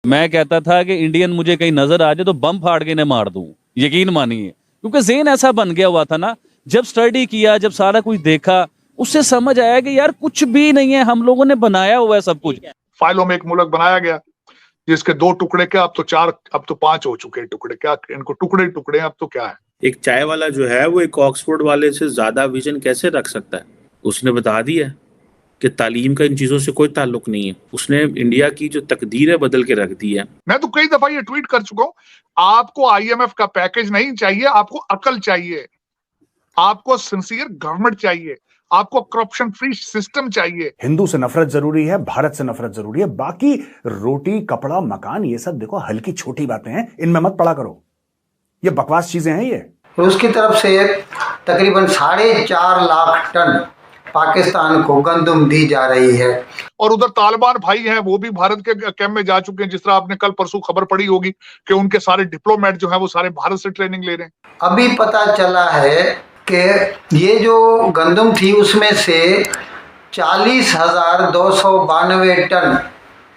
मैं कहता था कि इंडियन मुझे कहीं नजर आ जाए तो बम फाड़ के इन्हें मार दूं, यकीन मानिए, क्योंकि ज़हन ऐसा बन गया हुआ था ना। जब स्टडी किया, जब सारा कुछ देखा, उससे समझ आया कि यार कुछ भी नहीं है, हम लोगों ने बनाया हुआ है सब कुछ। फाइलों में एक मुल्क बनाया गया जिसके 2 टुकड़े क्या, अब तो 4, अब तो 5 हो चुके हैं टुकड़े। क्या इनको टुकड़े टुकड़े, अब तो क्या है। एक चाय वाला जो है वो एक ऑक्सफोर्ड वाले से ज्यादा विजन कैसे रख सकता है? उसने बता दिया कि तालीम का इन चीजों से कोई ताल्लुक नहीं है। उसने इंडिया की जो तकदीर है बदल के रख दी है। मैं तो कई दफा ये ट्वीट कर चुका हूं, आपको आईएमएफ का पैकेज नहीं चाहिए, आपको अकल चाहिए, आपको सिंसियर गवर्नमेंट चाहिए, आपको करप्शन फ्री सिस्टम चाहिए। हिंदू से नफरत जरूरी है, भारत से नफरत जरूरी है, बाकी रोटी कपड़ा मकान ये सब देखो हल्की छोटी बातें हैं, इनमें मत पड़ा करो, ये बकवास चीजें हैं। ये रूस की तरफ से तकरीबन 4.5 लाख टन पाकिस्तान को गंदम दी जा रही है। और उधर तालिबान भाई हैं, वो भी भारत के कैंप में जा चुके हैं। जिस तरह आपने कल परसों खबर पड़ी होगी कि उनके सारे डिप्लोमेट जो है वो सारे भारत से ट्रेनिंग ले रहे हैं। अभी पता चला है कि ये जो गंदम थी उसमें से 40,292 टन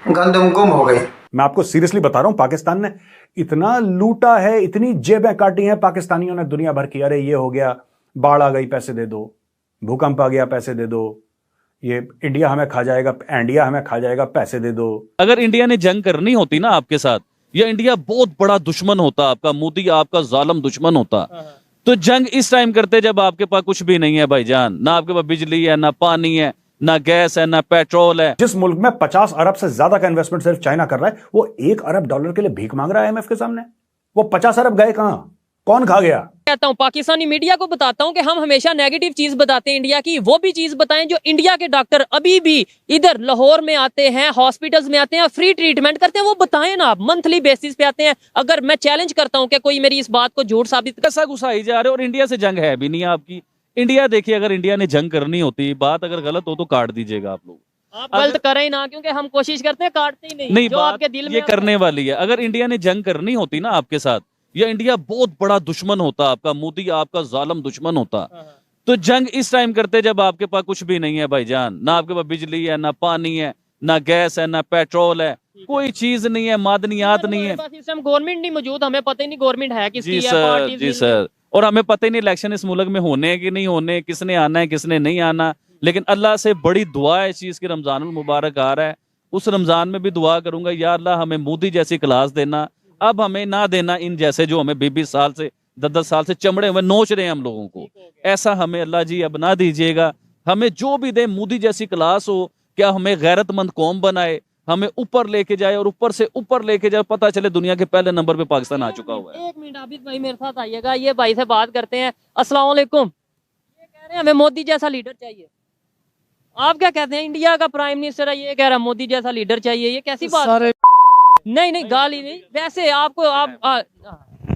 गंदम गुम हो गई। मैं आपको सीरियसली बता रहा हूं, पाकिस्तान ने इतना लूटा है, इतनी जेबें काटी हैं पाकिस्तानियों ने दुनिया भर की। अरे ये हो गया, बाढ़ आ गई पैसे दे दो, भूकंप आ गया पैसे दे दो, ये इंडिया हमें खा जाएगा, इंडिया हमें खा जाएगा पैसे दे दो। अगर इंडिया ने जंग करनी होती ना आपके साथ, या इंडिया बहुत बड़ा दुश्मन होता, आपका मोदी आपका जालिम दुश्मन होता, तो जंग इस टाइम करते जब आपके पास कुछ भी नहीं है भाईजान। ना आपके पास बिजली है, ना पानी है, ना गैस है, ना पेट्रोल है। जिस मुल्क में 50 अरब से ज्यादा का इन्वेस्टमेंट सिर्फ चाइना कर रहा है, वो $1 अरब के लिए भीख मांग रहा है IMF के सामने। वो 50 अरब गए कहां, कौन खा गया? कहता हूँ पाकिस्तानी मीडिया को बताता हूँ कि हम हमेशा नेगेटिव चीज बताते हैं इंडिया की, वो भी चीज बताएं जो इंडिया के डॉक्टर अभी भी इधर लाहौर में आते हैं, हॉस्पिटल्स में आते हैं, फ्री ट्रीटमेंट करते हैं, वो बताएं ना। आप मंथली बेसिस पे आते हैं। अगर मैं चैलेंज करता हूँ कि कोई मेरी इस बात को झूठ साबित कैसा घुसाई जा रहे हो, और इंडिया से जंग है भी नहीं आपकी। इंडिया देखिए, अगर इंडिया ने जंग करनी होती, बात अगर गलत हो तो काट दीजिएगा आप लोग। आप गलत करें ना, क्योंकि हम कोशिश करते हैं, काटते ही नहीं जो बात आपके दिल में ये करने वाली है। अगर इंडिया ने जंग करनी होती ना आपके साथ, या इंडिया बहुत बड़ा दुश्मन होता, आपका मोदी आपका जालिम दुश्मन होता, तो जंग इस टाइम करते जब आपके पास कुछ भी नहीं है भाईजान। ना आपके पास बिजली है, ना पानी है, ना गैस है, ना पेट्रोल है, कोई चीज नहीं है, मादनियात नहीं है। गवर्नमेंट नहीं मौजूद, हमें पता ही नहीं गवर्नमेंट है किसकी जी है, सर, पार्टी जी सर। और हमें पता ही नहीं इलेक्शन इस मुल्क में होने कि नहीं होने, किसने आना है किसने नहीं आना। लेकिन अल्लाह से बड़ी दुआ है इस चीज की, रमजान मुबारक आ रहा है, उस रमजान में भी दुआ करूंगा, या अल्लाह हमें मोदी जैसी क्लास देना, अब हमें ना देना इन जैसे जो हमें 20-20 साल से 10-10 साल से चमड़े हुए नोच रहे हैं हम लोगों को। ऐसा हमें अल्लाह जी अब ना दीजिएगा। हमें जो भी दे मोदी जैसी क्लास हो, क्या हमें गैरतमंद कौम बनाए, हमें ऊपर लेके जाए, और ऊपर से ऊपर लेके जाए, पता चले दुनिया के पहले नंबर पे पाकिस्तान आ चुका हुआ है। एक मिनट आबिद भाई मेरे साथ आइएगा, ये भाई से बात करते हैं। अस्सलाम वालेकुम। ये कह रहे हैं हमें मोदी जैसा लीडर चाहिए, आप क्या कहते हैं? इंडिया का प्राइम मिनिस्टर है, ये कह रहा है मोदी जैसा लीडर चाहिए, ये कैसी बात? नहीं गाली नहीं, वैसे आपको आप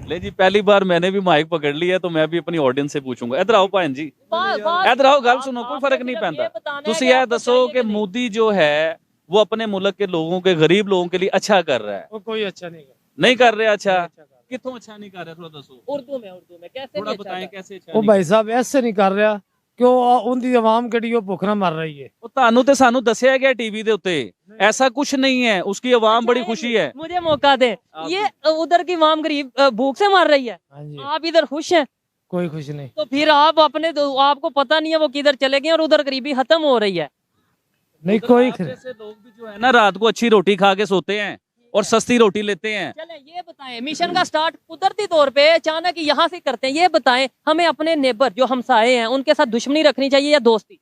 ले जी, पहली बार मैंने भी माइक पकड़ लिया, तो मैं भी अपनी ऑडियंस से पूछूंगा। इधर आओ भाई जी, इधर आओ, गल सुनो, कोई फर्क नहीं पैंदा। तुसी यह दसो कि मोदी जो है वो अपने मुल्क के लोगों के, गरीब लोगों के लिए अच्छा कर रहा है? वो कोई अच्छा नहीं कर रहे। अच्छा कितों अच्छा नहीं कर रहा, थोड़ा दसो। उर्दू में कैसे थोड़ा बताएं कैसे अच्छा? वो भाई साहब ऐसे नहीं कर रहा, क्यों उनकी आवाम कड़ी भुख ना मर रही है। तानू ते सानू दसिया गया टीवी दे उत्ते, ऐसा कुछ नहीं है, उसकी आवाम बड़ी खुशी है। मुझे मौका दे, ये उधर की आवाम गरीब भूख से मर रही है, आप इधर खुश हैं? कोई खुश नहीं। तो फिर आप अपने, आपको पता नहीं है वो किधर चले गए और उधर गरीबी खत्म हो रही है। नहीं कोई जैसे लोग भी जो है ना रात को अच्छी रोटी खा के सोते हैं और सस्ती रोटी लेते हैं। चले ये बताएं, मिशन का स्टार्ट कुदरती तौर पे अचानक यहाँ से करते हैं, ये बताएं हमें अपने नेबर जो हमसाए हैं उनके साथ दुश्मनी रखनी चाहिए या दोस्ती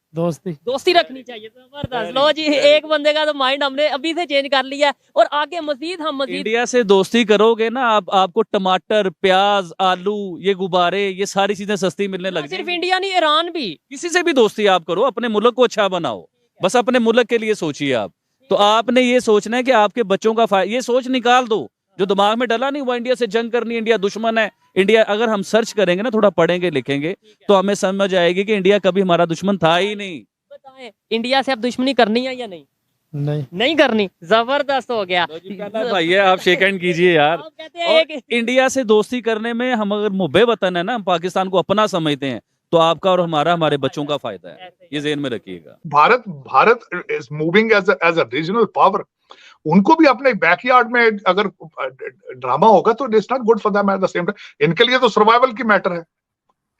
रखनी चाहिए? जबरदस्त। लो जी, एक बंदे का तो माइंड हमने अभी से चेंज कर लिया है, और आगे मजीद इंडिया से दोस्ती करोगे ना आपको टमाटर, प्याज, आलू, ये गुब्बारे, ये सारी चीजें सस्ती मिलने लग जाएंगी। सिर्फ इंडिया नहीं, ईरान भी। किसी से भी दोस्ती आप करो, अपने मुल्क को अच्छा बनाओ, बस अपने मुल्क के लिए सोचिए आप। तो आपने ये सोचना है कि आपके बच्चों का फायदा, ये सोच निकाल दो जो दिमाग में डला नहीं हुआ, इंडिया से जंग करनी, इंडिया दुश्मन है। इंडिया, अगर हम सर्च करेंगे ना, थोड़ा पढ़ेंगे लिखेंगे, तो हमें समझ आएगी कि इंडिया कभी हमारा दुश्मन था ही नहीं। बताएं इंडिया से अब दुश्मनी करनी है या नहीं करनी? जबरदस्त हो गया भाई, आप शेक हैंड कीजिए यार। और इंडिया से दोस्ती करने में हम अगर मुब्बे वतन है ना, हम पाकिस्तान को अपना समझते हैं, तो आपका और हमारे बच्चों का फायदा है, ये ज़हन में रखिएगा। Bharat is moving as a regional power. उनको भी अपने बैकयार्ड में अगर ड्रामा होगा तो it's not good for them at the same time. इनके लिए तो सर्वाइवल की मैटर है,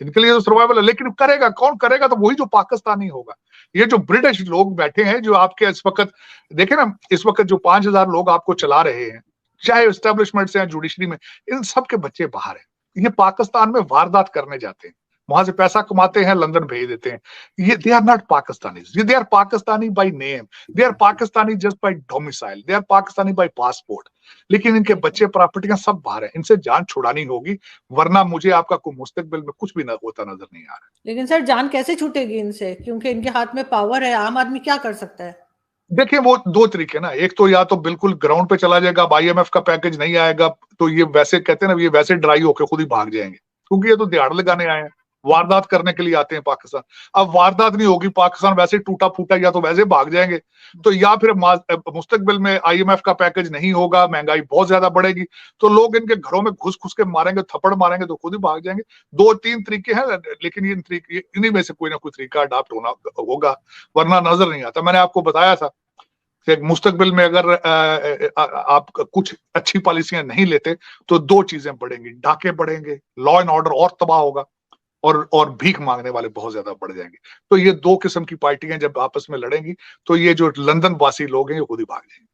इनके लिए तो सर्वाइवल है, लेकिन करेगा कौन? करेगा तो वही जो पाकिस्तानी होगा। ये जो ब्रिटिश लोग बैठे हैं, जो आपके इस वक्त देखे ना, इस वक्त जो 5,000 लोग आपको चला रहे हैं, चाहे एस्टेब्लिशमेंट से या जुडिशरी में, इन सब के बच्चे बाहर हैं। ये पाकिस्तान में वारदात करने जाते हैं, वहां से पैसा कमाते हैं, लंदन भेज देते हैं। ये they are not Pakistanis, they are Pakistani by name, they are Pakistani just by domicile, they are Pakistani by passport, लेकिन इनके बच्चे प्रॉपर्टियां सब बाहर हैं। इनसे जान छुड़ानी होगी, वरना मुझे आपका कोई मुस्तकबिल में कुछ भी होता नजर नहीं आ रहा। लेकिन सर जान कैसे छूटेगी इनसे, क्योंकि इनके हाथ में पावर है, आम आदमी क्या कर सकता है? देखिए वो दो तरीके ना, एक तो या तो बिल्कुल ग्राउंड पे चला जाएगा, अब IMF का पैकेज नहीं आएगा तो ये वैसे कहते हैं ना, ये वैसे ड्राई होकर खुद ही भाग जाएंगे, क्योंकि ये तो दिहाड़ लगाने आए हैं, वारदात करने के लिए आते हैं पाकिस्तान। अब वारदात नहीं होगी, पाकिस्तान वैसे टूटा फूटा, या तो वैसे भाग जाएंगे, तो या फिर मुस्तकबिल में IMF का पैकेज नहीं होगा, महंगाई बहुत ज्यादा बढ़ेगी, तो लोग इनके घरों में घुस घुस के मारेंगे, थप्पड़ मारेंगे तो खुद ही भाग जाएंगे। 2-3 तरीके हैं, लेकिन इन्हीं में से कोई ना कोई तरीका अडॉप्ट होना होगा, वरना नजर नहीं आता। मैंने आपको बताया था कि मुस्तकबिल में अगर आप कुछ अच्छी पॉलिसियां नहीं लेते तो 2 चीजें बढ़ेंगी, डाके बढ़ेंगे, लॉ एंड ऑर्डर और तबाह होगा, और भीख मांगने वाले बहुत ज्यादा बढ़ जाएंगे। तो ये 2 किस्म की पार्टियां जब आपस में लड़ेंगी तो ये जो लंदन वासी लोग हैं ये खुद ही भाग जाएंगे।